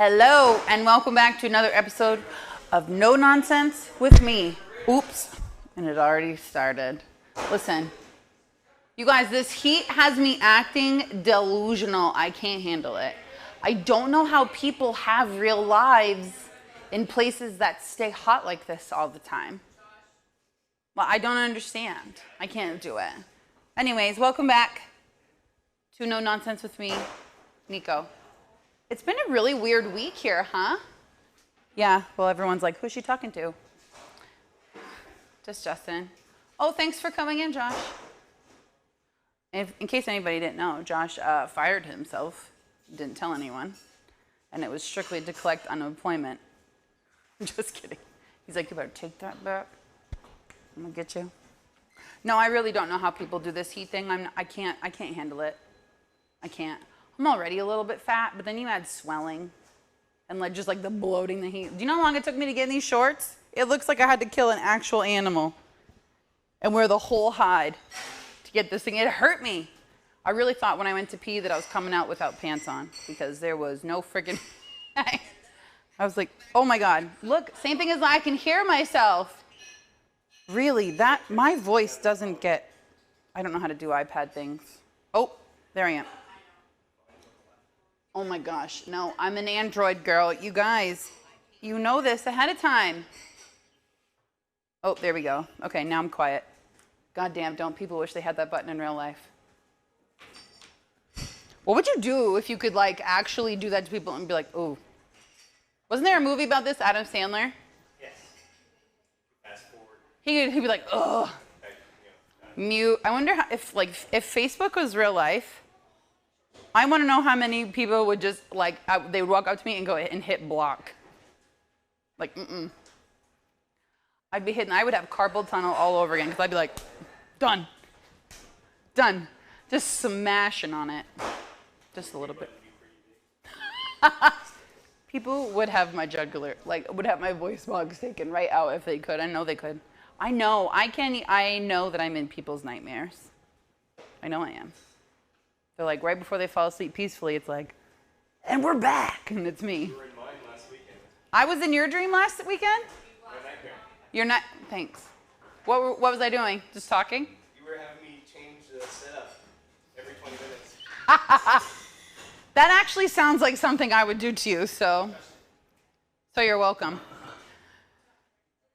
Hello, and welcome back to another episode of No Nonsense with me. Oops, and it already started. Listen, you guys, this heat has me acting delusional. I can't handle it. I don't know how people have real lives in places that stay hot like this all the time. Well, I don't understand. I can't do it. Anyways, welcome back to No Nonsense with me, Nico. It's been a really weird week here, huh? Yeah, well, everyone's like, who's she talking to? Just Justin. Oh, thanks for coming in, Josh. In case anybody didn't know, Josh fired himself, didn't tell anyone, and it was strictly to collect unemployment. I'm just kidding. He's like, you better take that back. I'm gonna get you. No, I really don't know how people do this heat thing. I can't handle it. I can't. I'm already a little bit fat, but then you add swelling and just like the bloating, the heat. Do you know how long it took me to get in these shorts? It looks like I had to kill an actual animal and wear the whole hide to get this thing. It hurt me. I really thought when I went to pee that I was coming out without pants on because there was no freaking. I was like, oh my God, look, same thing as I can hear myself. Really, my voice doesn't get, I don't know how to do iPad things. Oh, there I am. Oh my gosh, no, I'm an Android girl. You guys, you know this ahead of time. Oh, there we go. Okay, now I'm quiet. Goddamn, don't people wish they had that button in real life? What would you do if you could actually do that to people and be like, ooh. Wasn't there a movie about this, Adam Sandler? Yes. Fast forward. He'd be like, ugh. Mute. I wonder if Facebook was real life. I want to know how many people would just they would walk up to me and go and hit block. I'd be hitting. I would have carpal tunnel all over again because I'd be like, done, just smashing on it, just a little bit. People would have my jugular, would have my voice box taken right out if they could. I know they could. I know. I know that I'm in people's nightmares. I know I am. They're right before they fall asleep peacefully, it's and we're back, and it's me. You were in mine last weekend. I was in your dream last weekend? My nightmare. You're not, thanks. What was I doing? Just talking? You were having me change the setup every 20 minutes. That actually sounds like something I would do to you, so you're welcome.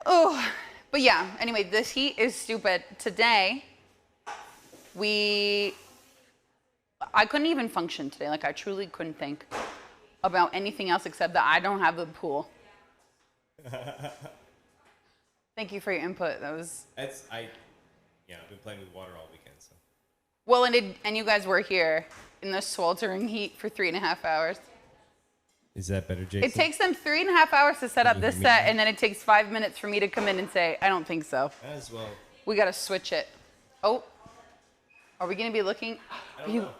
Oh, but yeah, anyway, this heat is stupid. Today, I couldn't even function today. I truly couldn't think about anything else except that I don't have the pool. Thank you for your input. I've been playing with water all weekend, so. Well, and you guys were here in the sweltering heat for 3.5 hours. Is that better, Jason? It takes them 3.5 hours to set up this set, and then it takes 5 minutes for me to come in and say, I don't think so. As well. We got to switch it. Oh. Are we going to be looking?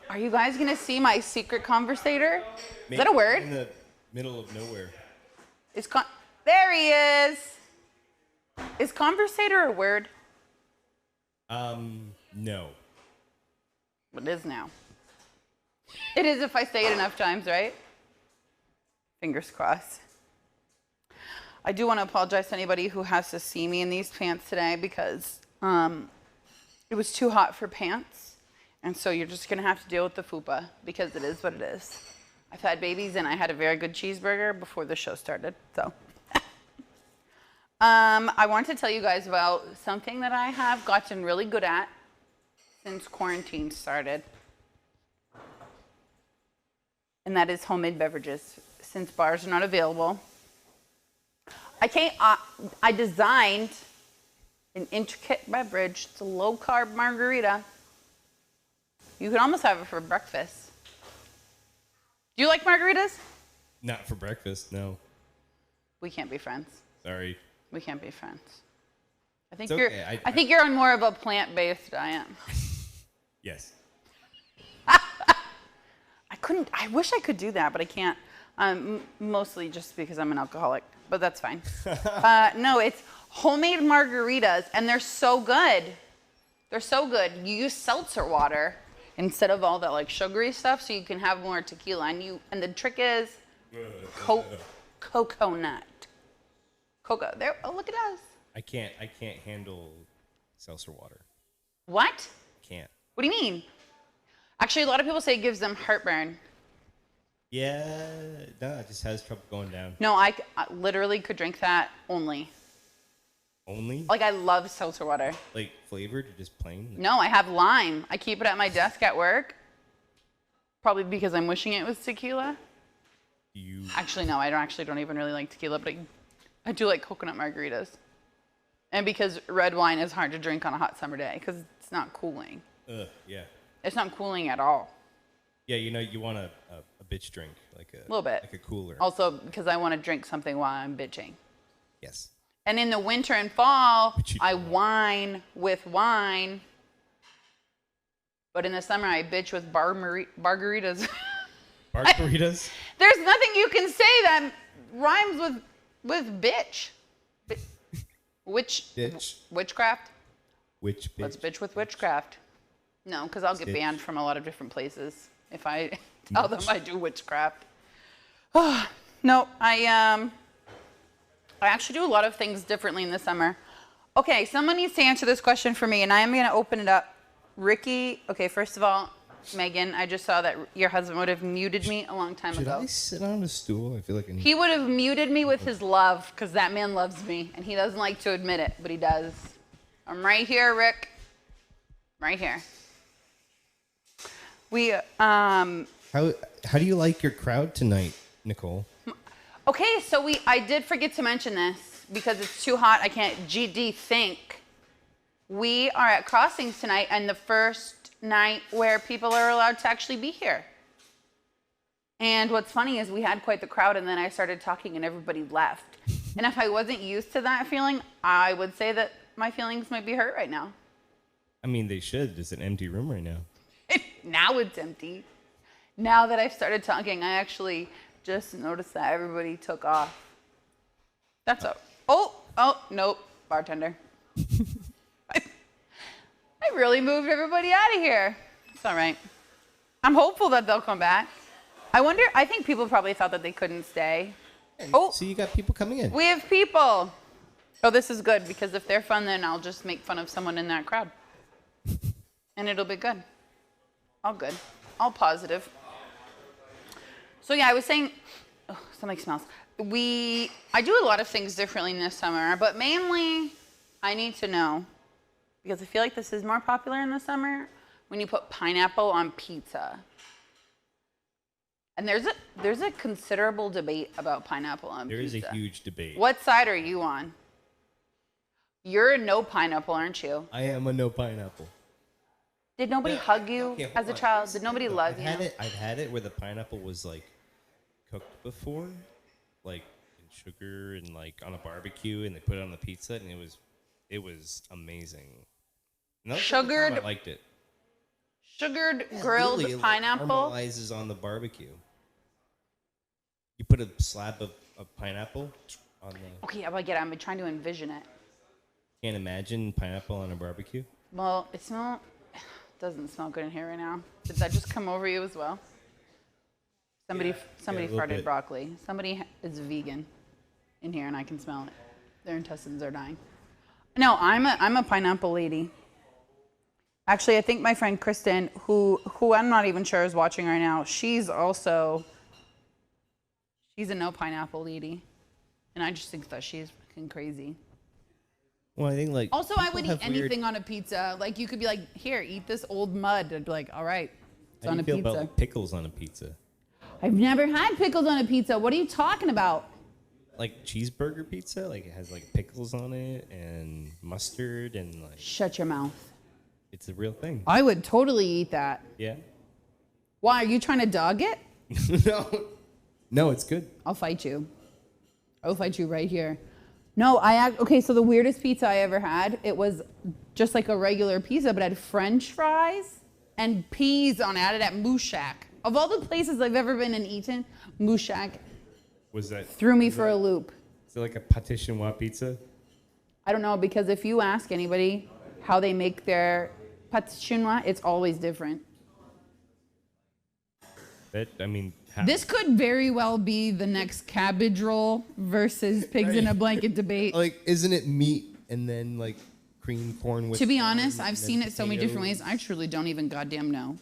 Are you guys going to see my secret conversator? Is that a word? In the middle of nowhere. There he is. Is conversator a word? No. It is now. It is if I say it enough times, right? Fingers crossed. I do want to apologize to anybody who has to see me in these pants today because it was too hot for pants. And so you're just going to have to deal with the fupa because it is what it is. I've had babies and I had a very good cheeseburger before the show started. So I want to tell you guys about something that I have gotten really good at since quarantine started. And that is homemade beverages. Since bars are not available, I designed an intricate beverage. It's a low-carb margarita. You could almost have it for breakfast. Do you like margaritas? Not for breakfast, no. We can't be friends. Sorry. We can't be friends. I think okay. I think you're on more of a plant-based diet. Yes. I wish I could do that, but I can't. Mostly just because I'm an alcoholic, but that's fine. No, it's homemade margaritas, and they're so good. They're so good. You use seltzer water instead of all that sugary stuff, so you can have more tequila. And the trick is Coconut. Cocoa. There. Oh, look at us. I can't handle seltzer water. What? Can't. What do you mean? Actually, a lot of people say it gives them heartburn. Yeah, no, it just has trouble going down. No, I literally could drink that only. Only? Like, I love seltzer water. Like flavored or just plain? No, I have lime. I keep it at my desk at work. Probably because I'm wishing it was tequila. Actually, no, I don't even really like tequila, but I do like coconut margaritas. And because red wine is hard to drink on a hot summer day because it's not cooling. Yeah. It's not cooling at all. Yeah, you want a bitch drink, like a little bit, like a cooler. Also, because I want to drink something while I'm bitching. Yes. And in the winter and fall, I wine with wine. But in the summer, I bitch with margaritas. Margaritas? There's nothing you can say that rhymes with bitch. Bitch. Witchcraft? Which bitch? Let's bitch with witchcraft. No, because I'll get banned from a lot of different places if I tell them I do witchcraft. No, I actually do a lot of things differently in the summer. Okay, someone needs to answer this question for me, and I am going to open it up. Ricky, okay, first of all, Megan, I just saw that your husband would have muted me a long time ago. Should I sit on a stool? I feel like He would have muted me with his love, because that man loves me, and he doesn't like to admit it, but he does. I'm right here, Rick. Right here. How do you like your crowd tonight, Nicole? Okay, so I did forget to mention this because it's too hot. I can't GD think. We are at Crossings tonight, and the first night where people are allowed to actually be here. And what's funny is we had quite the crowd, and then I started talking, and everybody left. And if I wasn't used to that feeling, I would say that my feelings might be hurt right now. I mean, they should. It's an empty room right now. Now it's empty. Now that I've started talking, I actually just noticed that everybody took off. That's oh, nope, bartender. I really moved everybody out of here. It's all right. I'm hopeful that they'll come back. I think people probably thought that they couldn't stay. So you got people coming in. We have people. Oh, this is good because if they're fun, then I'll just make fun of someone in that crowd. And it'll be good. All good. All positive. So yeah, I was saying, something smells. I do a lot of things differently in this summer, but mainly I need to know, because I feel like this is more popular in the summer, when you put pineapple on pizza. And there's a considerable debate about pineapple on pizza. There is a huge debate. What side are you on? You're a no pineapple, aren't you? I am a no pineapple. Did nobody hug you as a child? Did nobody love you? I've had it where the pineapple was like cooked before, like in sugar and like on a barbecue, and they put it on the pizza, and it was amazing. Sugared. I liked it. Sugared grilled literally, pineapple. It caramelizes on the barbecue. You put a slab of pineapple on the. Okay, I get it. I'm trying to envision it. Can't imagine pineapple on a barbecue. Well, doesn't smell good in here right now. Did that just come over you as well? Somebody farted bit. broccoli. Somebody is vegan in here, and I can smell it. Their intestines are dying. No, I'm a pineapple lady. Actually, I think my friend Kristen, who I'm not even sure is watching right now, she's a no pineapple lady, and I just think that she's fucking crazy. Well, I think Also, I would eat anything on a pizza. Like, you could be like, here, eat this old mud. I'd be like, all right, it's on a pizza. How do you feel about pickles on a pizza? I've never had pickles on a pizza. What are you talking about? Like cheeseburger pizza? Like it has like pickles on it and mustard and like... Shut your mouth. It's a real thing. I would totally eat that. Yeah? Why, are you trying to dog it? No, it's good. I'll fight you. I'll fight you right here. No, okay, so the weirdest pizza I ever had, it was just like a regular pizza, but it had French fries and peas on it. I had it at Moose Shack. Of all the places I've ever been and eaten, Moose Shack threw me for a loop. Is it like a pâté chinois pizza? I don't know, because if you ask anybody how they make their pâté chinois, it's always different. This could very well be the next cabbage roll versus pigs in a blanket debate. Like, isn't it meat and then like cream corn with? To be honest, corn I've and seen then it so many different ways. potatoes? I truly don't even goddamn know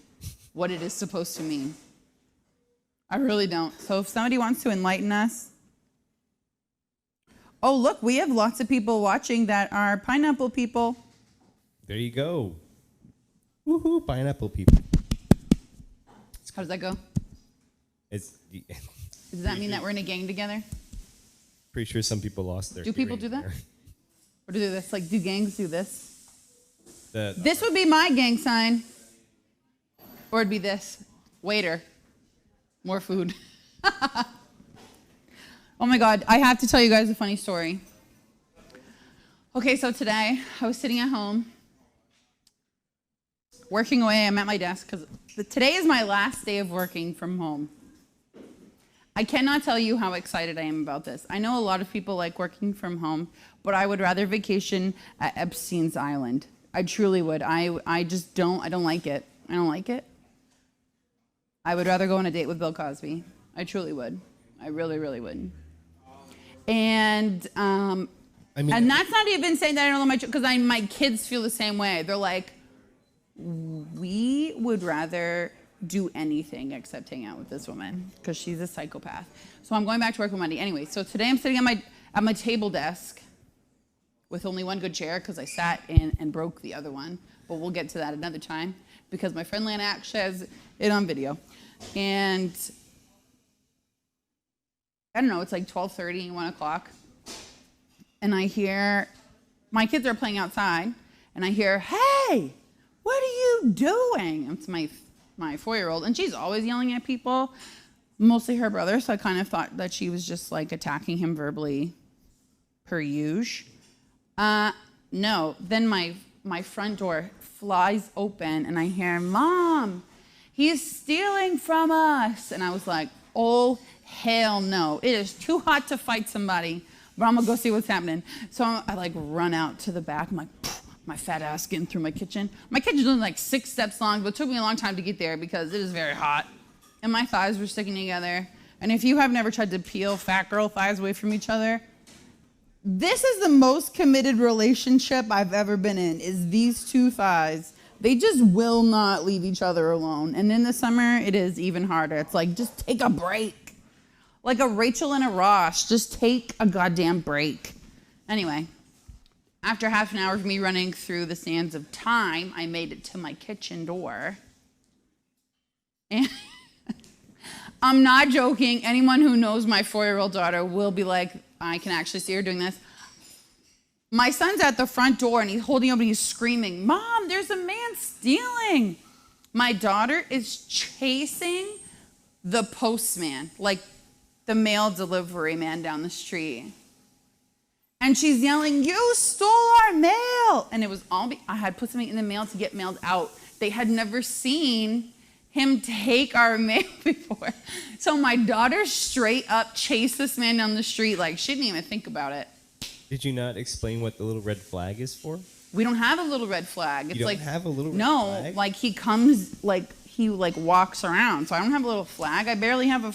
what it is supposed to mean. I really don't. So if somebody wants to enlighten us. Oh, look, we have lots of people watching that are pineapple people. There you go. Woohoo! Pineapple people. How does that go? It's Does that mean that we're in a gang together? pretty sure some people lost their. Do people do hearing that? there. Or do this? Like, do gangs do this? The- This would be my gang sign. Or it'd be this. Waiter. More food. Oh my God, I have to tell you guys a funny story. Okay, so today I was sitting at home, working away. I'm at my desk because today is my last day of working from home. I cannot tell you how excited I am about this. I know a lot of people like working from home, but I would rather vacation at Epstein's Island. I truly would. I just don't. I don't like it. I don't like it. I would rather go on a date with Bill Cosby. I truly would. I really, really would. And I mean, and that's not even saying that I don't love because my kids feel the same way. They're like, we would rather do anything except hang out with this woman because she's a psychopath. So I'm going back to work on Monday. Anyway, so today I'm sitting at my table desk with only one good chair because I sat in and broke the other one. But we'll get to that another time because my friend Lana actually has it on video. And I don't know, it's like 12:30, 1 o'clock. And I hear, my kids are playing outside, and I hear, hey, what are you doing? It's my 4-year-old, and she's always yelling at people, mostly her brother, so I kind of thought that she was just like attacking him verbally per usual. No, then my front door flies open, and I hear, Mom, he's stealing from us. And I was like, oh, hell no. It is too hot to fight somebody, but I'm going to go see what's happening. So I like run out to the back. I'm like, my fat ass getting through my kitchen. My kitchen's only like 6 steps long, but it took me a long time to get there because it is very hot. And my thighs were sticking together. And if you have never tried to peel fat girl thighs away from each other, this is the most committed relationship I've ever been in, is these two thighs. They just will not leave each other alone. And in the summer, it is even harder. It's like, just take a break. Like a Rachel and a Ross, just take a goddamn break. Anyway, after half an hour of me running through the sands of time, I made it to my kitchen door. And I'm not joking. Anyone who knows my 4-year-old daughter will be like, I can actually see her doing this. My son's at the front door and he's holding open, he's screaming, Mom, there's a man stealing. My daughter is chasing the postman, like the mail delivery man down the street. And she's yelling, you stole our mail. And it was all, I had put something in the mail to get mailed out. They had never seen him take our mail before. So my daughter straight up chased this man down the street like she didn't even think about it. Did you not explain what the little red flag is for? We don't have a little red flag. It's You don't like have a little red no, flag? like he comes, like he like walks around. So I don't have a little flag. I barely have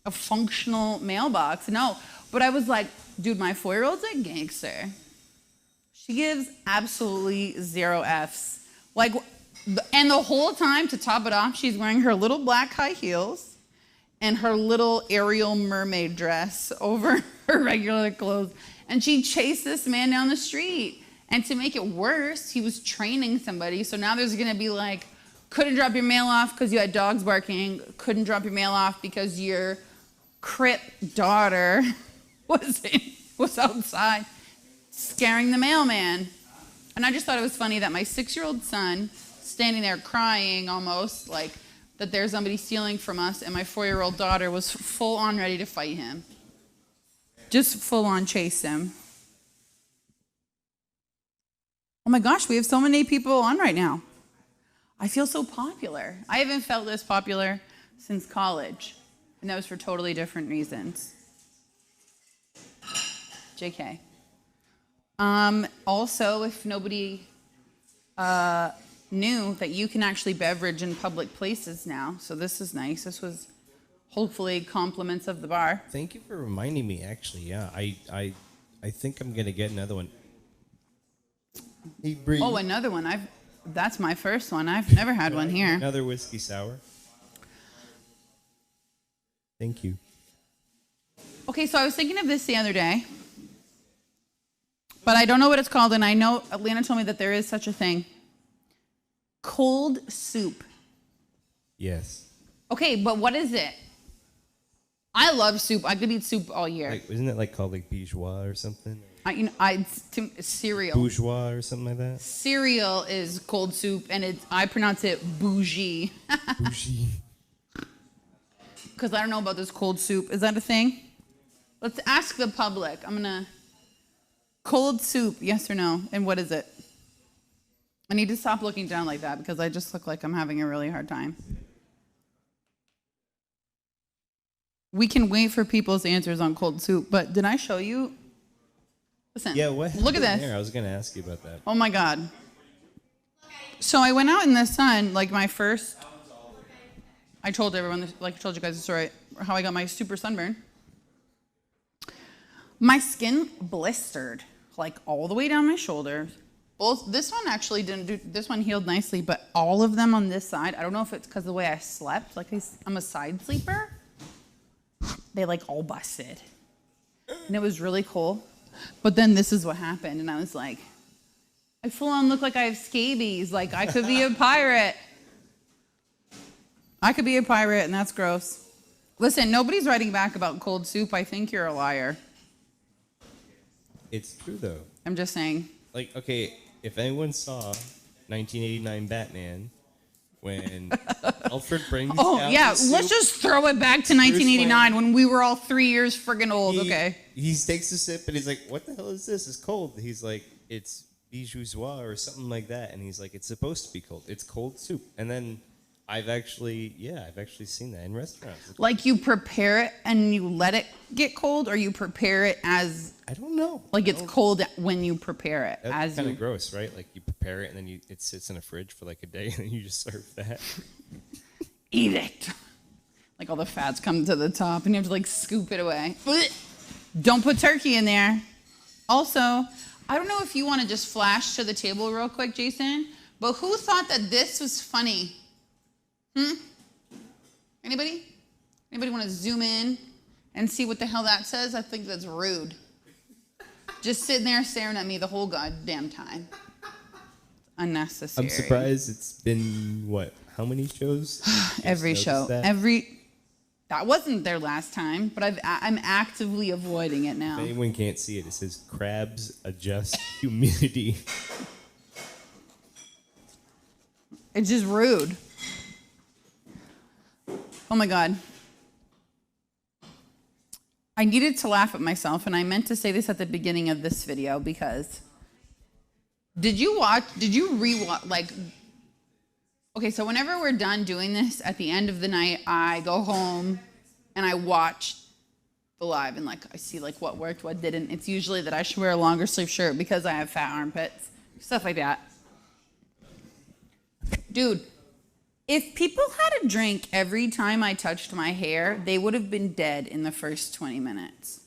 a functional mailbox. No, but I was like, dude, my 4-year-old's a gangster. She gives absolutely 0 Fs. Like, and the whole time, to top it off, she's wearing her little black high heels and her little Ariel mermaid dress over her regular clothes. And she chased this man down the street. And to make it worse, he was training somebody. So now there's going to be like, couldn't drop your mail off because you had dogs barking. Couldn't drop your mail off because your Crip daughter was outside scaring the mailman. And I just thought it was funny that my 6-year-old son, standing there crying almost, like that there's somebody stealing from us, and my 4-year-old daughter was full on ready to fight him. Just full on chase him. Oh my gosh, we have so many people on right now. I feel so popular. I haven't felt this popular since college, and that was for totally different reasons. JK. Also, if nobody knew that you can actually beverage in public places now, so this is nice. This was hopefully compliments of the bar. Thank you for reminding me. Actually, yeah, I think I'm gonna get another one. Hey, Bree. Oh, another one. That's my first one. I've never had one here. Another whiskey sour. Thank you. Okay, so I was thinking of this the other day, but I don't know what it's called, and I know Atlanta told me that there is such a thing. Cold soup. Yes. Okay, but what is it? I love soup. I could eat soup all year. Like, isn't it like called like bourgeois or something? Cereal. Bourgeois or something like that. Cereal is cold soup, and I pronounce it bougie. Bougie. Because I don't know about this cold soup. Is that a thing? Let's ask the public. Cold soup, yes or no? And what is it? I need to stop looking down like that because I just look like I'm having a really hard time. We can wait for people's answers on cold soup, but did I show you? Listen, Yeah, what? Look at this. There? I was gonna ask you about that. Oh my God. So I went out in the sun, like my first, I told everyone, like I told you guys the story, how I got my super sunburn. My skin blistered, like all the way down my shoulders. This one actually didn't do, this one healed nicely, but all of them on this side, I don't know if it's because of the way I slept, like I'm a side sleeper. They like all busted. And it was really cool. But then this is what happened, and I was like, I full on look like I have scabies, like I could be a pirate. I could be a pirate, and that's gross. Listen, nobody's writing back about cold soup. I think you're a liar. It's true though. I'm just saying. Like, okay, if anyone saw 1989 Batman, when Alfred brings Oh, yeah, the let's soup, just throw it back to 1989 when we were all 3 years friggin' old, okay? He takes a sip and he's like, "What the hell is this? It's cold." He's like, "It's bourgeois or something like that," and he's like, "It's supposed to be cold. It's cold soup." And then I've actually seen that in restaurants. Like you prepare it and you let it get cold, or you prepare it as I don't know. like it's cold when you prepare it. That's kind of gross, right? Like you prepare it and then it sits in a fridge for like a day and then you just serve that. Eat it. Like all the fats come to the top and you have to like scoop it away. Don't put turkey in there. Also, I don't know if you want to just flash to the table real quick, Jason, but who thought that this was funny? Anybody? Anybody want to zoom in and see what the hell that says? I think that's rude. Just sitting there staring at me the whole goddamn time. Unnecessary. I'm surprised it's been, what, how many shows? Every show. That wasn't there last time, but I'm actively avoiding it now. If anyone can't see it, it says crabs adjust humidity. It's just rude. Oh my God. I needed to laugh at myself, and I meant to say this at the beginning of this video because did you rewatch, like, okay, so whenever we're done doing this, at the end of the night, I go home and I watch the live and like I see like what worked, what didn't. It's usually that I should wear a longer sleeve shirt because I have fat armpits, stuff like that. Dude, if people had a drink every time I touched my hair, they would have been dead in the first 20 minutes.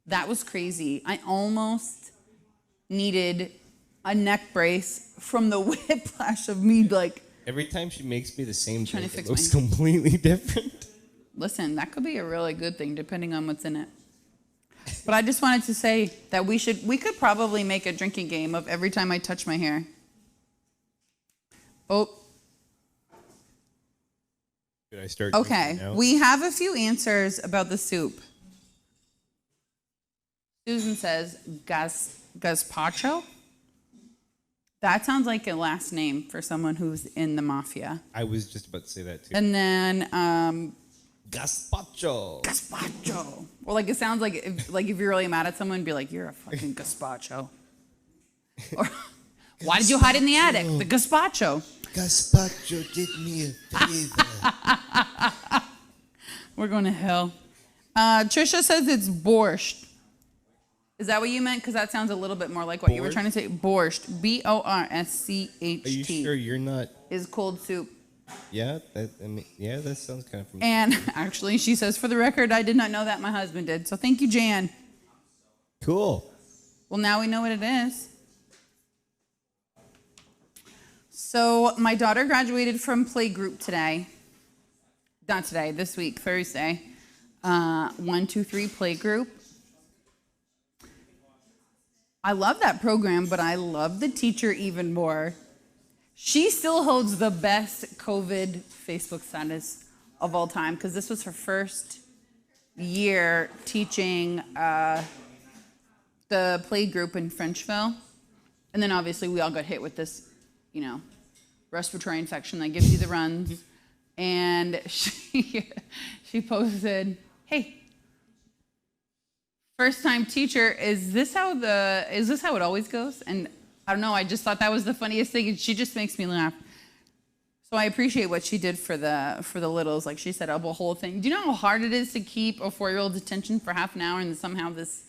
That was crazy. I almost needed a neck brace from the whiplash of me like... Every time she makes me the same Trying to drink, fix it looks my- completely different. Listen, that could be a really good thing depending on what's in it. But I just wanted to say that we could probably make a drinking game of every time I touch my hair. Oh. Should I start? Okay, we have a few answers about the soup. Susan says gazpacho. That sounds like a last name for someone who's in the mafia. I was just about to say that too. And then Gazpacho. gazpacho. Or like it sounds like if you're really mad at someone, be like, you're a fucking gazpacho. Or why did you hide in the attic? The gazpacho. Gazpacho did me a favor. We're going to hell. Trisha says it's borscht. Is that what you meant? Because that sounds a little bit more like what you were trying to say. Borscht. B-O-R-S-C-H-T. Are you sure you're not? Is cold soup. Yeah, that sounds kind of familiar. And actually, she says, for the record, I did not know that. My husband did. So thank you, Jan. Cool. Well, now we know what it is. So my daughter graduated from playgroup today. Not today, this week, Thursday. 1, 2, 3 playgroup. I love that program, but I love the teacher even more. She still holds the best COVID Facebook status of all time because this was her first year teaching the playgroup in Frenchville. And then obviously we all got hit with this, respiratory infection that gives you the runs. And she posted, hey, first time teacher, is this how it always goes? And I don't know, I just thought that was the funniest thing, and she just makes me laugh. So I appreciate what she did for the littles. Like she set up a whole thing. Do you know how hard it is to keep a 4-year-old's attention for half an hour, and somehow this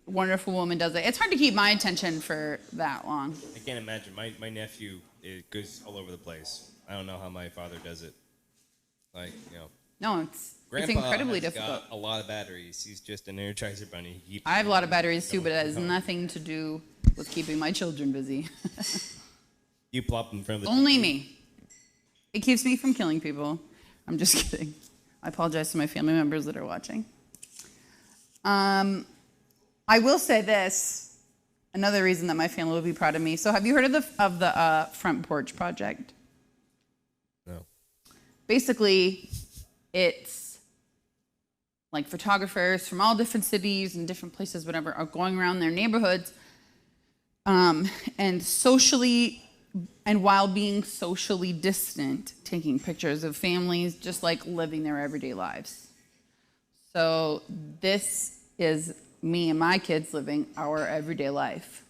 wonderful woman does it? It's hard to keep my attention for that long. I can't imagine. My nephew, it goes all over the place. I don't know how my father does it. No, it's Grandpa incredibly has difficult. got a lot of batteries. He's just an Energizer bunny. I have a lot of batteries too, but it has nothing to do with keeping my children busy. You plop them in front of the Only TV. me. It keeps me from killing people. I'm just kidding. I apologize to my family members that are watching. I will say this. Another reason that my family will be proud of me. So have you heard of the Front Porch Project? No. Basically, it's like photographers from all different cities and different places, whatever, are going around their neighborhoods and while being socially distant, taking pictures of families just like living their everyday lives. So this is me and my kids living our everyday life.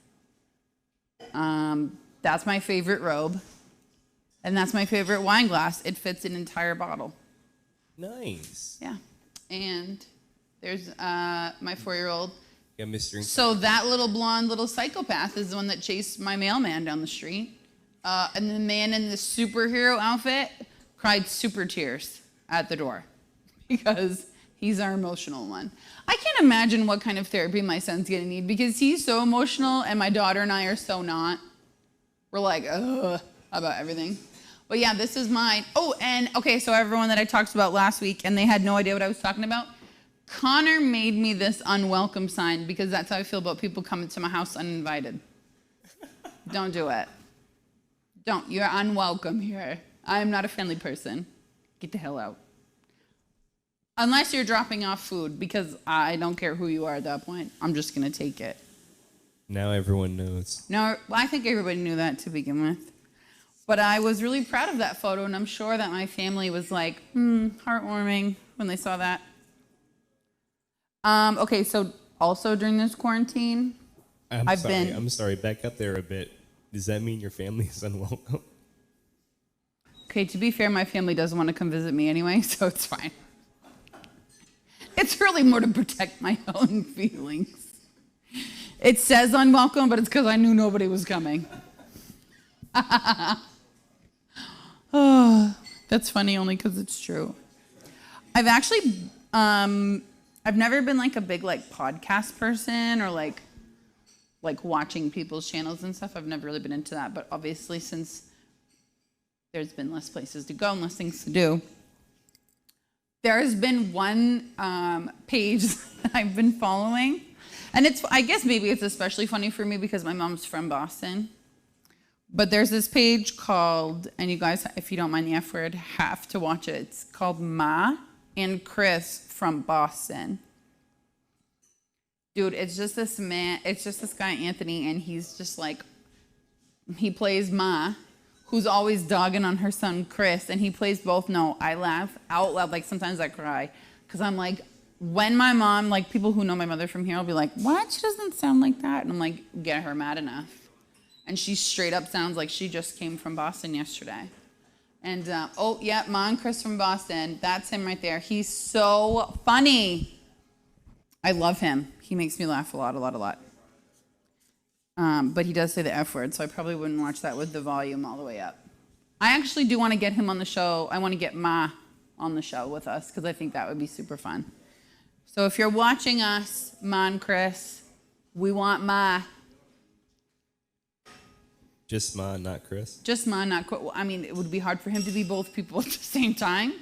That's my favorite robe. And that's my favorite wine glass. It fits an entire bottle. Nice. Yeah. And there's my 4-year-old. Yeah, Mr. So that little blonde little psychopath is the one that chased my mailman down the street. And the man in the superhero outfit cried super tears at the door because he's our emotional one. I can't imagine what kind of therapy my son's gonna need because he's so emotional and my daughter and I are so not. We're like, ugh, about everything. But yeah, this is mine. Oh, and okay, so everyone that I talked about last week and they had no idea what I was talking about, Connor made me this unwelcome sign because that's how I feel about people coming to my house uninvited. Don't do it. Don't. You're unwelcome here. I am not a friendly person. Get the hell out. Unless you're dropping off food, because I don't care who you are at that point. I'm just going to take it. Now everyone knows. No, I think everybody knew that to begin with. But I was really proud of that photo, and I'm sure that my family was like, heartwarming when they saw that. Okay, so also during this quarantine, I'm sorry, back up there a bit. Does that mean your family is unwelcome? Okay, to be fair, my family doesn't want to come visit me anyway, so it's fine. It's really more to protect my own feelings. It says unwelcome, but it's because I knew nobody was coming. Oh, that's funny only because it's true. I've actually, I've never been like a big like podcast person or like watching people's channels and stuff. I've never really been into that, but obviously since there's been less places to go and less things to do, there has been one page that I've been following, and I guess maybe it's especially funny for me because my mom's from Boston. But there's this page called, and you guys, if you don't mind the F word, have to watch it. It's called Ma and Chris from Boston. Dude, it's just this guy, Anthony, and he's just like, he plays Ma, who's always dogging on her son, Chris, and he plays both. No, I laugh out loud, like sometimes I cry, because I'm like, when my mom, like people who know my mother from here will be like, what? She doesn't sound like that. And I'm like, get her mad enough. And she straight up sounds like she just came from Boston yesterday. And, oh, yeah, Ma and Chris from Boston. That's him right there. He's so funny. I love him. He makes me laugh a lot. But he does say the F word, so I probably wouldn't watch that with the volume all the way up. I actually do want to get him on the show. I want to get Ma on the show with us because I think that would be super fun. So if you're watching us, Ma and Chris, we want Ma. Just Ma, not Chris. Just Ma, not Chris. I mean, it would be hard for him to be both people at the same time.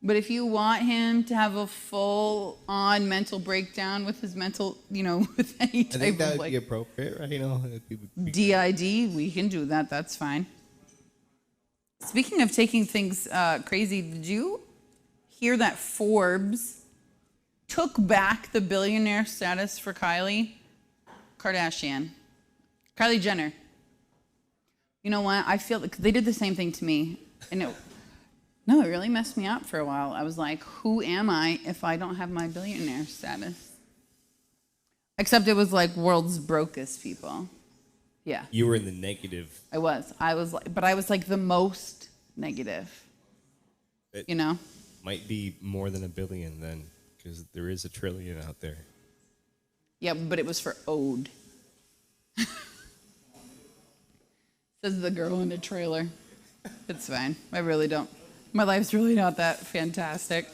But if you want him to have a full-on mental breakdown with his mental, with any type I think that of would be appropriate, right? DID, we can do that. That's fine. Speaking of taking things crazy, did you hear that Forbes took back the billionaire status for Kylie Kardashian? Kylie Jenner. You know what? I feel like they did the same thing to me. And it really messed me up for a while. I was like, who am I if I don't have my billionaire status? Except it was like world's brokest people. Yeah. You were in the negative. I was like the most negative. It you know? Might be more than $1 billion then, because there is $1 trillion out there. Yeah, but it was for Ode. Says the girl in the trailer. It's fine. I really don't. My life's really not that fantastic.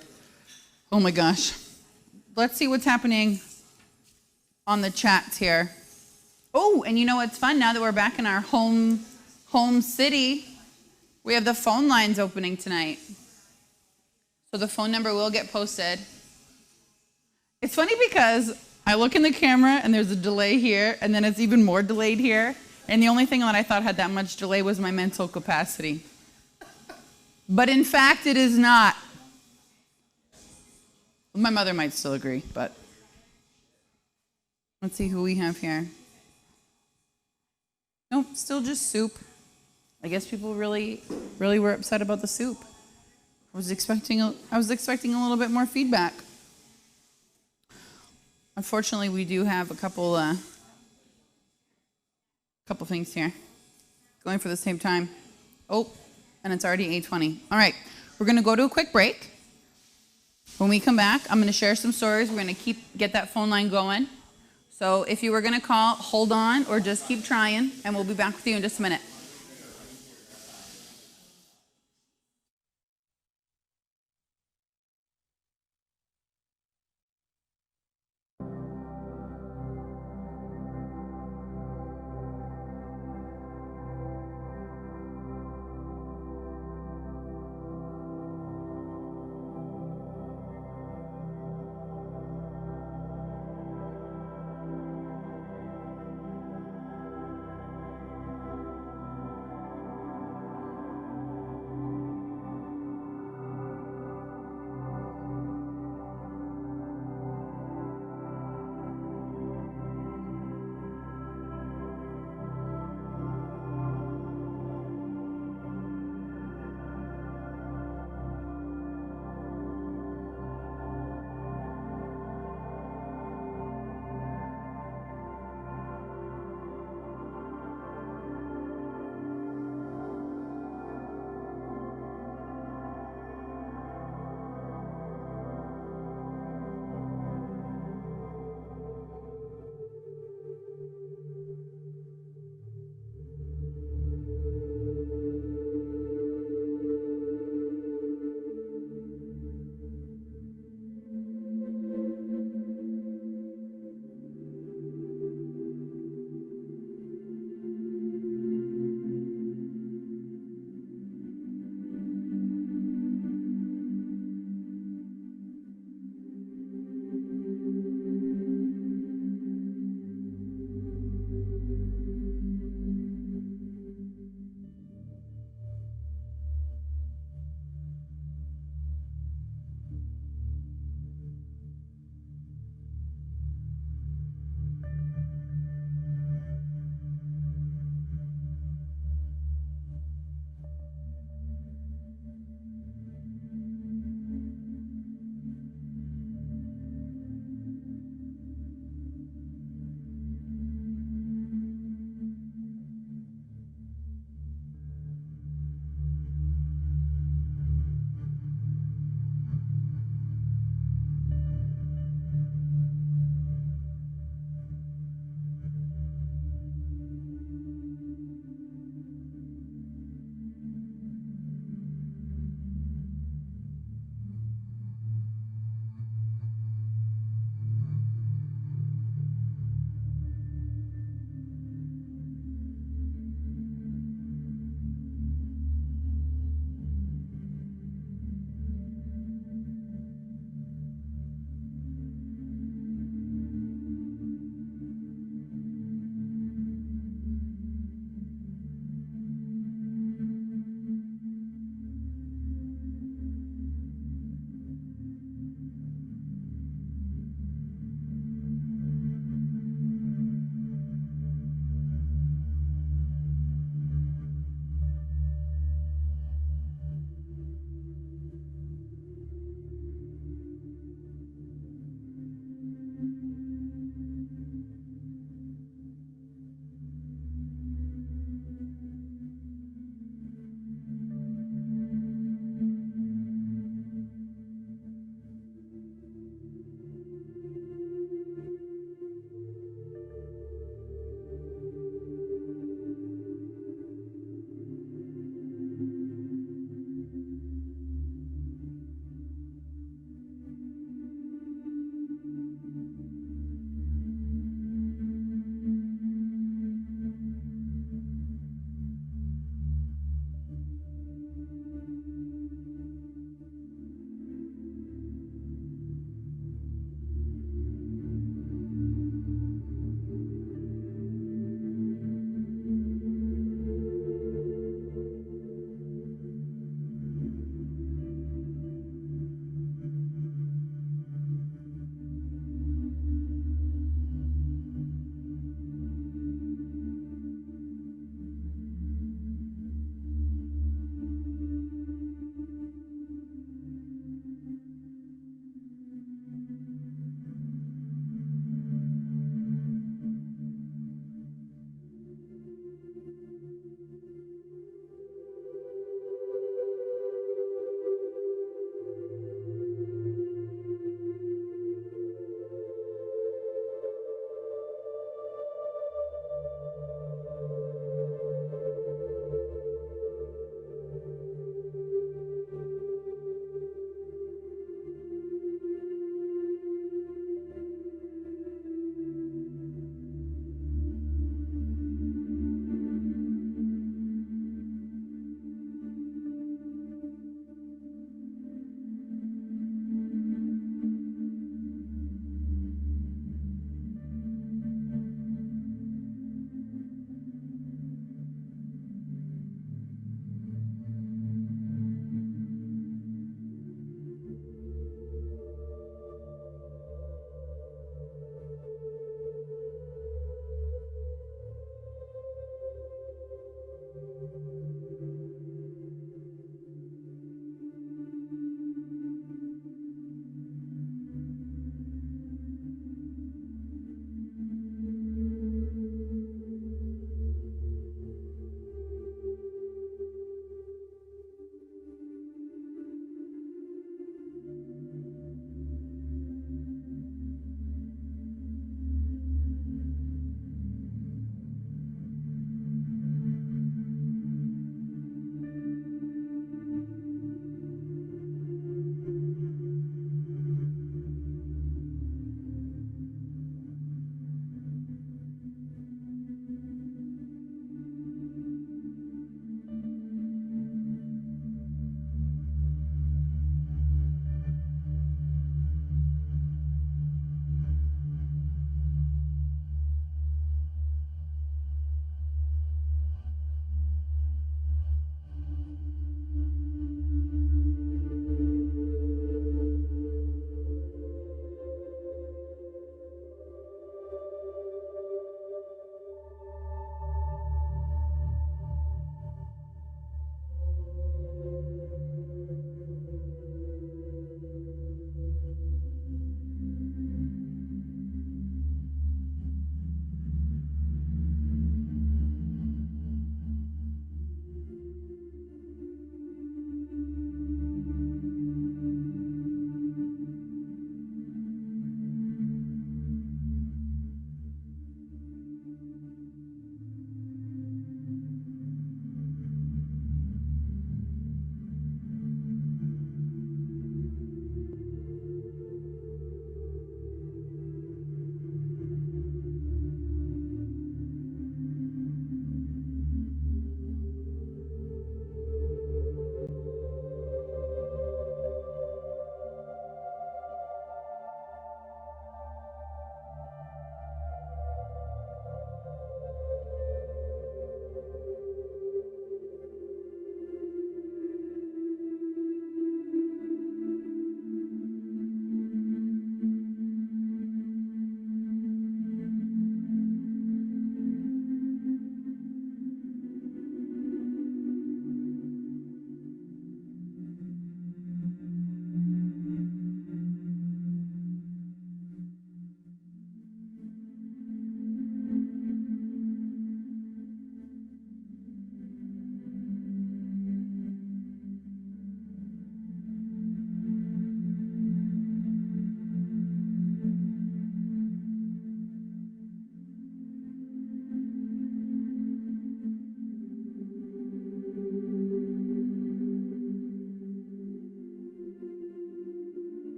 Oh my gosh. Let's see what's happening on the chats here. Oh, and you know what's fun? Now that we're back in our home city, we have the phone lines opening tonight. So the phone number will get posted. It's funny because I look in the camera and there's a delay here, and then it's even more delayed here. And the only thing that I thought had that much delay was my mental capacity. But in fact, it is not. My mother might still agree, but let's see who we have here. Nope, still just soup. I guess people really were upset about the soup. I was expecting a little bit more feedback. Unfortunately, we do have a couple things here going for the same time. Oh, and it's already 8:20. All right, we're going to go to a quick break. When we come back, I'm going to share some stories. We're going to get that phone line going. So if you were going to call, hold on or just keep trying, and we'll be back with you in just a minute.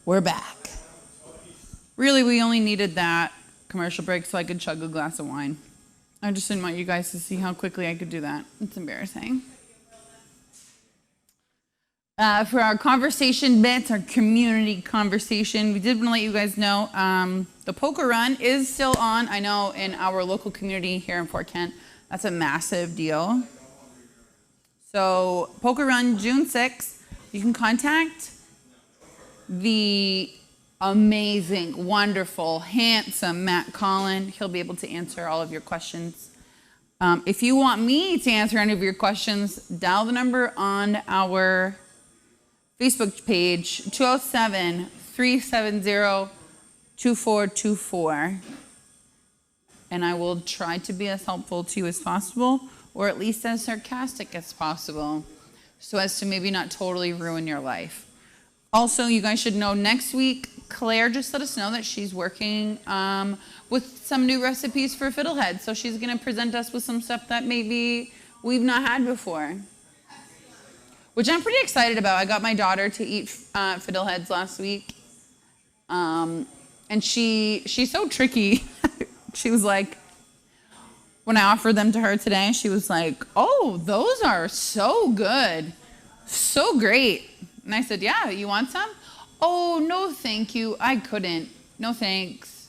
We're back. Really, we only needed that commercial break so I could chug a glass of wine. I just didn't want you guys to see how quickly I could do that. It's embarrassing. For our conversation bits, our community conversation, we did want to let you guys know the poker run is still on. I know in our local community here in Fort Kent, that's a massive deal. So poker run June 6th. You can contact the amazing, wonderful, handsome Matt Collin. He'll be able to answer all of your questions. If you want me to answer any of your questions, dial the number on our Facebook page, 207-370-2424. And I will try to be as helpful to you as possible, or at least as sarcastic as possible, so as to maybe not totally ruin your life. Also, you guys should know next week, Claire just let us know that she's working with some new recipes for Fiddlehead. So she's going to present us with some stuff that maybe we've not had before, which I'm pretty excited about. I got my daughter to eat Fiddleheads last week. And she's so tricky. She was like, when I offered them to her today, she was like, oh, those are so good. So great. And I said, yeah, you want some? Oh, no, thank you. I couldn't. No, thanks.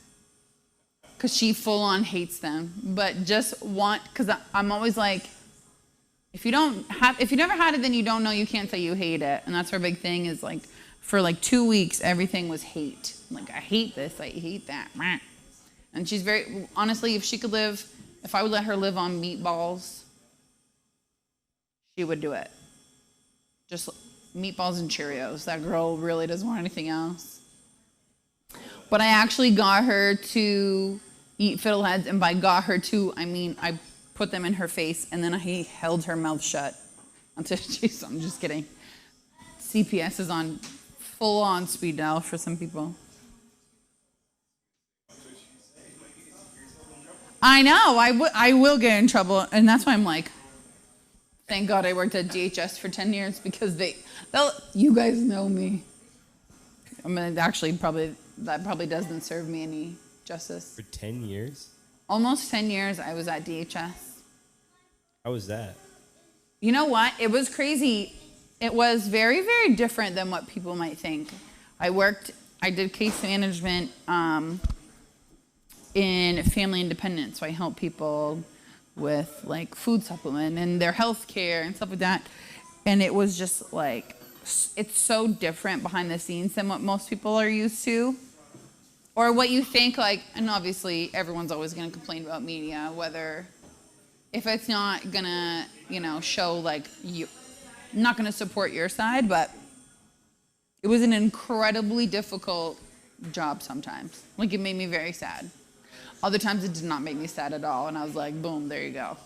Because she full on hates them. But just because I'm always like, if you never had it, then you don't know, you can't say you hate it. And that's her big thing is like, for like 2 weeks, everything was hate. Like, I hate this, I hate that. And she's very, honestly, if I would let her live on meatballs, she would do it. Just meatballs and Cheerios. That girl really doesn't want anything else. But I actually got her to eat Fiddleheads, and by got her to, I mean I put them in her face, and then I held her mouth shut until I'm just kidding. CPS is on full-on speed dial for some people. I know, I will get in trouble, and that's why I'm like, thank God I worked at DHS for 10 years, because you guys know me. I mean, actually, that probably doesn't serve me any justice. For 10 years? Almost 10 years I was at DHS. How was that? You know what? It was crazy. It was very, very different than what people might think. I did case management in family independence. So I help people with like food supplement and their health care and stuff like that. And it was just like, it's so different behind the scenes than what most people are used to. Or what you think, like, and obviously everyone's always going to complain about media, if it's not going to, show like you, not going to support your side, but it was an incredibly difficult job sometimes. Like, it made me very sad. Other times it did not make me sad at all, and I was like, boom, there you go.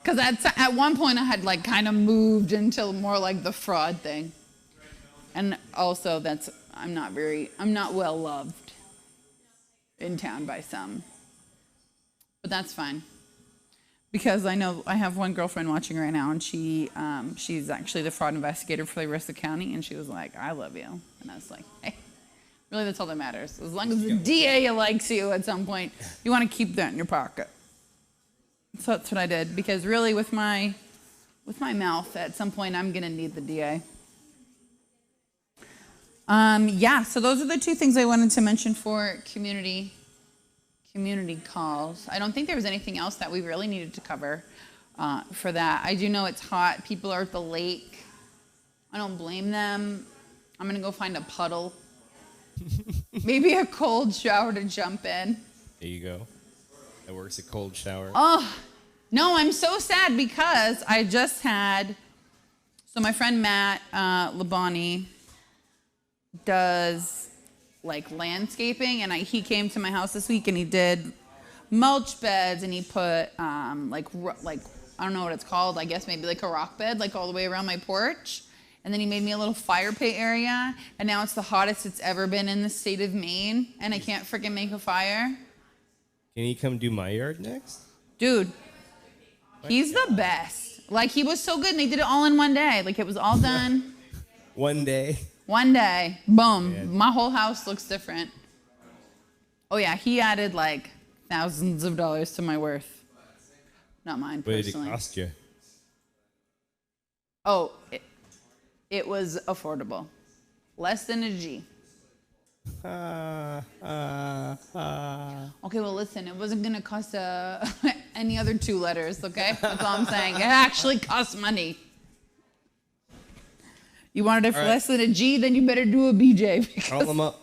Because at one point I had like kind of moved into more like the fraud thing. And also I'm not well loved in town by some. But that's fine. Because I know I have one girlfriend watching right now, and she's actually the fraud investigator for the Aroostook County, and she was like, I love you. And I was like, hey, really, that's all that matters. As long as the DA likes you at some point, you want to keep that in your pocket. So that's what I did, because really with my mouth, at some point I'm going to need the DA. So those are the two things I wanted to mention for community calls. I don't think there was anything else that we really needed to cover for that. I do know it's hot. People are at the lake. I don't blame them. I'm going to go find a puddle. Maybe a cold shower to jump in. There you go. That works, a cold shower. Oh, no, I'm so sad because I just had, so my friend Matt Labani does like landscaping, and he came to my house this week and he did mulch beds, and he put like I don't know what it's called, I guess maybe like a rock bed like all the way around my porch. And then he made me a little fire pit area, and now it's the hottest it's ever been in the state of Maine, and I can't freaking make a fire. Can he come do my yard next? Dude, he's the best. Like, he was so good, and they did it all in one day. Like, it was all done. One day? One day, boom, Man. my whole house looks different. Oh yeah, he added like thousands of dollars to my worth. Not mine What did it personally. cost you? Oh, it was affordable. Less than a G. Okay, well listen, it wasn't gonna cost any other 2 letters, okay? That's all I'm saying. It actually costs money. You wanted it for All right. less than a G, then you better do a BJ. Call Because, him up.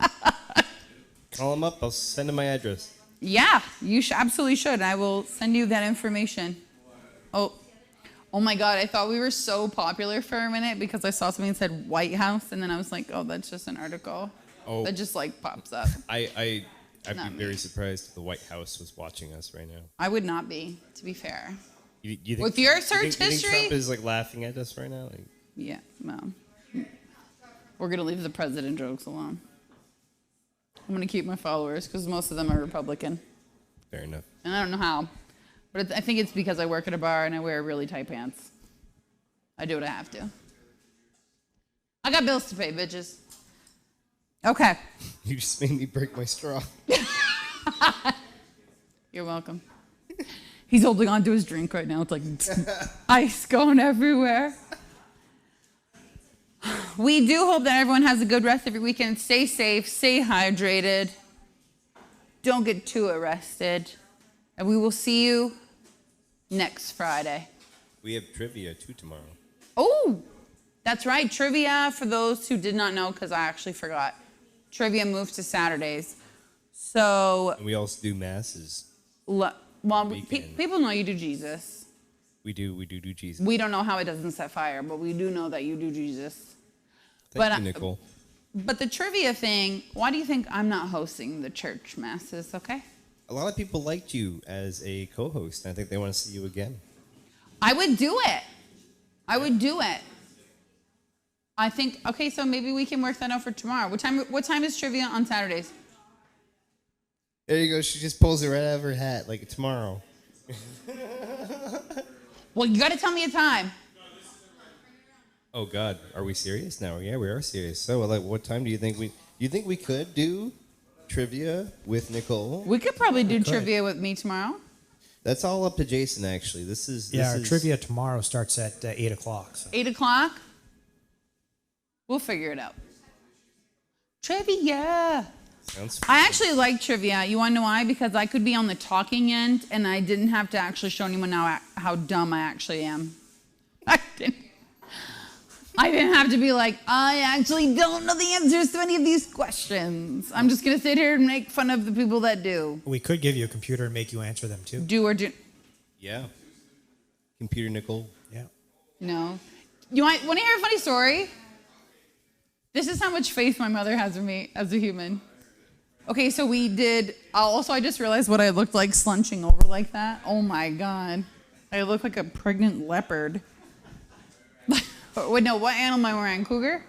Call him up. I'll send him my address. yeah, you absolutely should. I will send you that information. Oh my God, I thought we were so popular for a minute because I saw something that said White House, and then I was like, oh, that's just an article. Oh. That just like pops up. I'd Not be me. very surprised if the White House was watching us right now. I would not be, to be fair. You think, With your you search think history? Trump is like laughing at us right now? Like, Yeah, well, we're gonna leave the president jokes alone. I'm gonna keep my followers because most of them are Republican, fair enough. and I don't know how, but I think it's because I work at a bar and I wear really tight pants. I do what I have to. I got bills to pay, bitches. Okay, You just made me break my straw. you're welcome. He's holding on to his drink right now. It's like ice going everywhere. We do hope that everyone has a good rest of your weekend. Stay safe, stay hydrated. Don't get too arrested. And we will see you next Friday. We have trivia too tomorrow. Oh, that's right. Trivia, for those who did not know, because I actually forgot. Trivia moved to Saturdays. So, And we also do masses. people know you do Jesus. We do Jesus. We don't know how it doesn't set fire, but we do know that you do Jesus. Thank you, Nicole. But the trivia thing, why do you think I'm not hosting the church masses, okay? A lot of people liked you as a co-host, and I think they want to see you again. I would do it. I would do it. I think, okay, so maybe we can work that out for tomorrow. What time is trivia on Saturdays? There you go. She just pulls it right out of her hat, like tomorrow. Well, you got to tell me a time. Oh God, are we serious now? Yeah, we are serious. So, like, what time do you think we could do trivia with Nicole? We could probably do could. trivia with me tomorrow. That's all up to Jason, actually. Our trivia tomorrow starts at 8 o'clock. So. 8 o'clock? We'll figure it out. Trivia. Sounds I actually like trivia. You want to know why? Because I could be on the talking end, and I didn't have to actually show anyone how dumb I actually am. I didn't have to be like, I actually don't know the answers to any of these questions. I'm just going to sit here and make fun of the people that do. We could give you a computer and make you answer them too. Do or do. Yeah. Computer Nicole. Yeah. No. You want to hear a funny story? This is how much faith my mother has in me as a human. Okay, so we did. Also, I just realized what I looked like slunching over like that. Oh my God. I look like a pregnant leopard. Wait, no, what animal am I wearing? Cougar?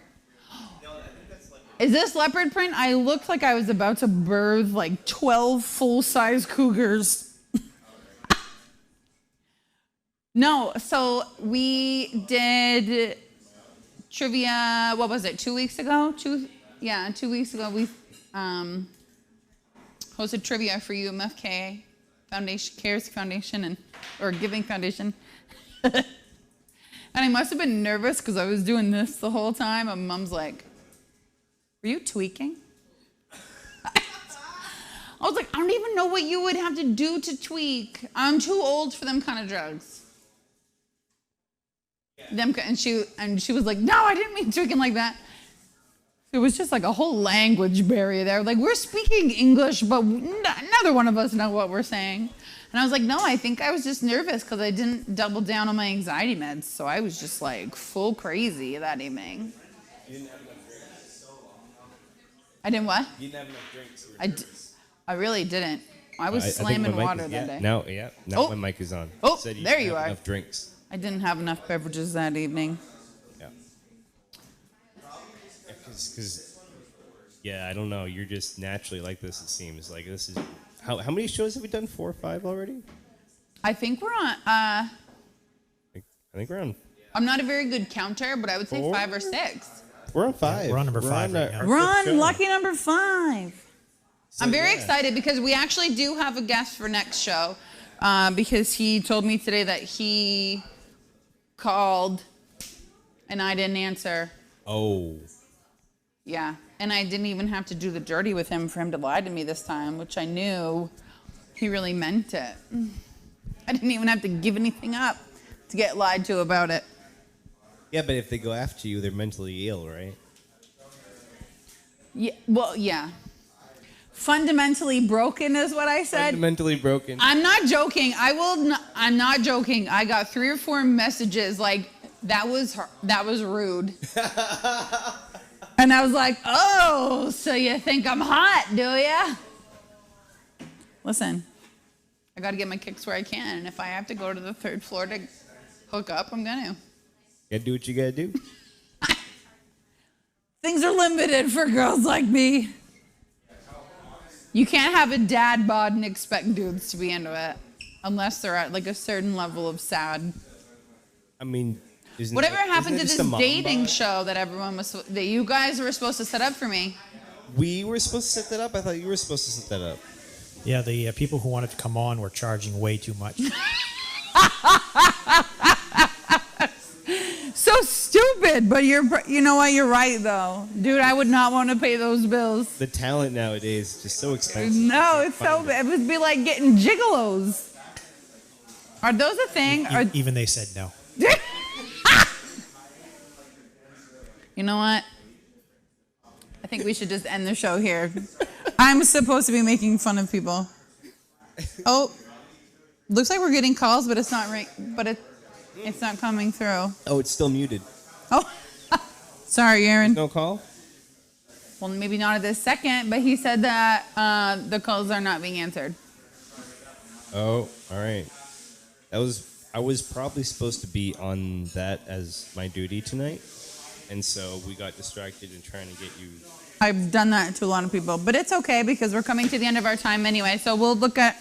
Is this leopard print? I looked like I was about to birth like 12 full-size cougars. No, so we did trivia, what was it, 2 weeks ago? 2 weeks ago we hosted trivia for UMFK Foundation, Cares Foundation, or Giving Foundation. And I must have been nervous because I was doing this the whole time. And Mom's like, were you tweaking? I was like, I don't even know what you would have to do to tweak. I'm too old for them kind of drugs. And she was like, no, I didn't mean tweaking like that. It was just like a whole language barrier there. Like, we're speaking English, but neither one of us know what we're saying. And I was like, no, I think I was just nervous because I didn't double down on my anxiety meds. So I was just like full crazy that evening. You didn't have enough drinks. I didn't what? You didn't have enough drinks. I really didn't. I was I think slamming my mic water is, that day. Now Oh. my mic is on. Oh, Said there didn't you have are. Enough drinks. I didn't have enough beverages that evening. Yeah. Because I don't know. You're just naturally like this. It seems like this is how many shows have we done? 4 or 5 already? I think we're on. I think we're on. I'm not a very good counter, but I would say 4? 5 or 6. We're on 5. We're on number 5 right now. We're on show. lucky number 5. So, I'm very yeah. excited because we actually do have a guest for next show. Because he told me today that he called and I didn't answer. Oh. Yeah, and I didn't even have to do the dirty with him for him to lie to me this time, which I knew he really meant it. I didn't even have to give anything up to get lied to about it. Yeah, but if they go after you, they're mentally ill, right? Yeah, well, yeah. Fundamentally broken is what I said. Fundamentally broken. I'm not joking. I'm not joking. I got 3 or 4 messages like that was rude. And I was like, "Oh, so you think I'm hot, do ya?" Listen, I got to get my kicks where I can, and if I have to go to the 3rd floor to hook up, I'm gonna. Gotta do what you gotta do. Things are limited for girls like me. You can't have a dad bod and expect dudes to be into it unless they're at like a certain level of sad. I mean, Whatever happened to just this a mom dating bod? show that you guys were supposed to set up for me? We were supposed to set that up? I thought you were supposed to set that up. Yeah, the people who wanted to come on were charging way too much. So stupid, but you know what? You're right though, dude. I would not want to pay those bills. The talent nowadays is just so expensive. No, it's so bad. It would be like getting gigolos. Are those a thing? Even they said no. You know what? I think we should just end the show here. I'm supposed to be making fun of people. Oh, looks like we're getting calls, but it's not right. But it's not coming through. Oh, it's still muted. Oh, sorry, Aaron. No call? Well, maybe not at this second, but he said that the calls are not being answered. Oh, all right. I was probably supposed to be on that as my duty tonight, and so we got distracted in trying to get you. I've done that to a lot of people, but it's okay because we're coming to the end of our time anyway. So we'll look to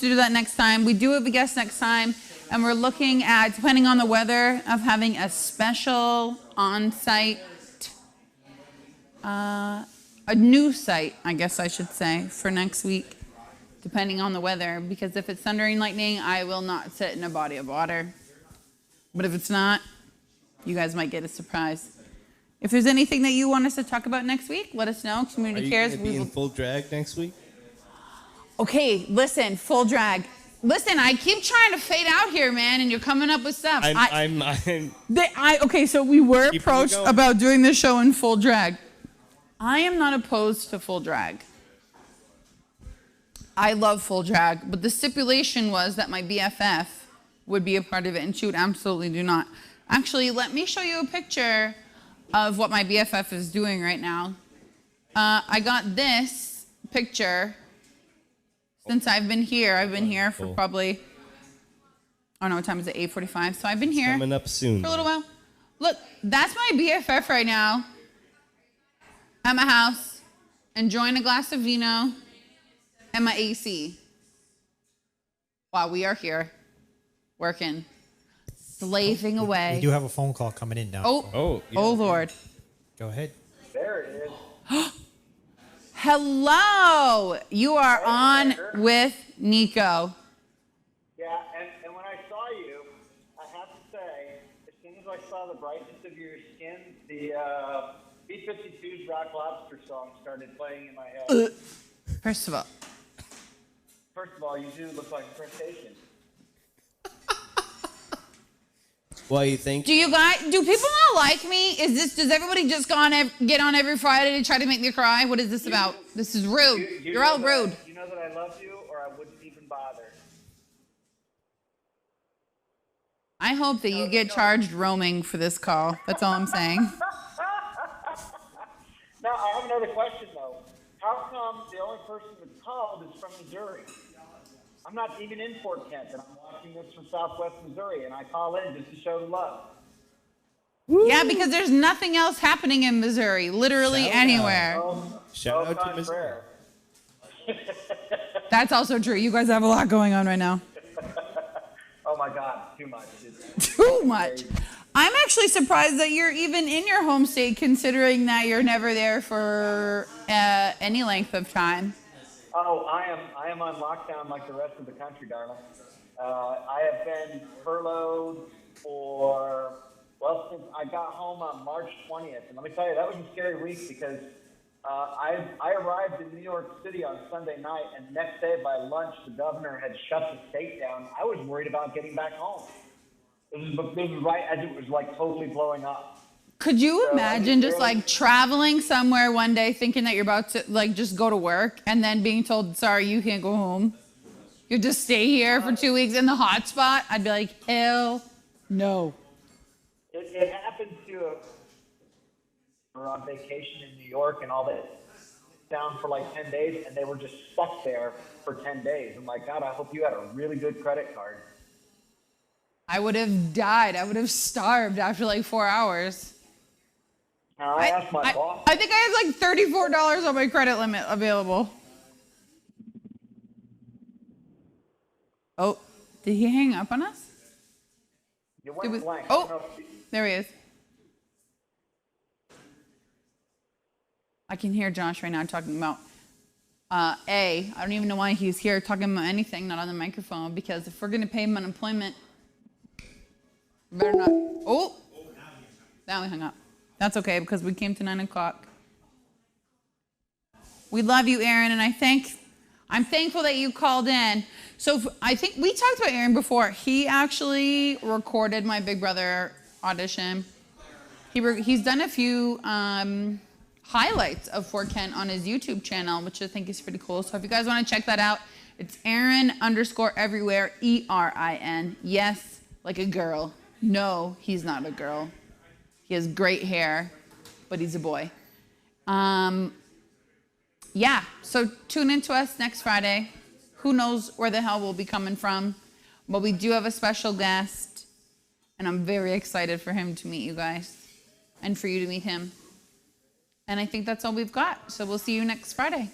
do that next time. We do have a guest next time, and we're looking at, depending on the weather, of having a special on-site, a new site, I guess I should say, for next week, depending on the weather. Because if it's thundering lightning, I will not sit in a body of water. But if it's not, you guys might get a surprise. If there's anything that you want us to talk about next week, let us know. Community Are you Cares. going to be in full drag next week? Okay, listen, full drag. Listen, I keep trying to fade out here, man, and you're coming up with stuff. Okay, so we were Keeping approached you going. about doing this show in full drag. I am not opposed to full drag. I love full drag, but the stipulation was that my BFF would be a part of it, and she would absolutely do not. Actually, let me show you a picture of what my BFF is doing right now. I got this picture since I've been here. I've been here for probably, I don't know what time is it, 8:45. So I've been here Coming up soon. for a little while. Look, that's my BFF right now at my house, enjoying a glass of vino and my AC. While we are here, working, slaving away. We do have a phone call coming in now. Oh, yeah. oh Lord. Go ahead. There it is. Hello, you are on with Nico. Yeah, and when I saw you, I have to say, as soon as I saw the brightness of your skin, the B-52's Rock Lobster song started playing in my head. First of all, you do look like a crustacean. Well, you think? do people not like me? Does everybody just get on every Friday to try to make me cry? What is this about? This is rude. You're all rude. You know that I love you, or I wouldn't even bother. I hope that you get charged roaming for this call. That's all I'm saying. Now, I have another question, though. How come the only person that's called is from Missouri? I'm not even in Fort Kent, and I'm watching this from Southwest Missouri, and I call in just to show the love. Yeah, because there's nothing else happening in Missouri, literally anywhere. Shout out to God, Missouri. prayer. That's also true. You guys have a lot going on right now. Oh my God, too much. Too much. I'm actually surprised that you're even in your home state, considering that you're never there for any length of time. Oh, I am on lockdown like the rest of the country, darling. I have been furloughed since I got home on March 20th. And let me tell you, that was a scary week because I arrived in New York City on Sunday night, and the next day by lunch, the governor had shut the state down. I was worried about getting back home. This was right as it was like totally blowing up. Could you imagine just like traveling somewhere one day thinking that you're about to like just go to work and then being told, sorry, you can't go home? You just stay here for 2 weeks in the hot spot? I'd be like, hell no. It happened to we're on vacation in New York and all that down for like 10 days, and they were just stuck there for 10 days. I'm like, God, I hope you had a really good credit card. I would have died. I would have starved after like 4 hours. Now, I asked my boss. I think I had like $34 on my credit limit available. Oh, did he hang up on us? You went blank. Oh, there he is. I can hear Josh right now talking about I don't even know why he's here talking about anything, not on the microphone, because if we're going to pay him unemployment, we better not. Oh, now we hung up. That's okay, because we came to 9 o'clock. We love you, Aaron, and I'm thankful that you called in. So I think we talked about Aaron before. He actually recorded my Big Brother audition. He's done a few highlights of 4Ken on his YouTube channel, which I think is pretty cool. So if you guys want to check that out, it's Aaron_everywhere, ERIN. Yes, like a girl. No, he's not a girl. He has great hair, but he's a boy. Yeah, so tune in to us next Friday. Who knows where the hell we'll be coming from, but we do have a special guest, and I'm very excited for him to meet you guys and for you to meet him. And I think that's all we've got. So we'll see you next Friday.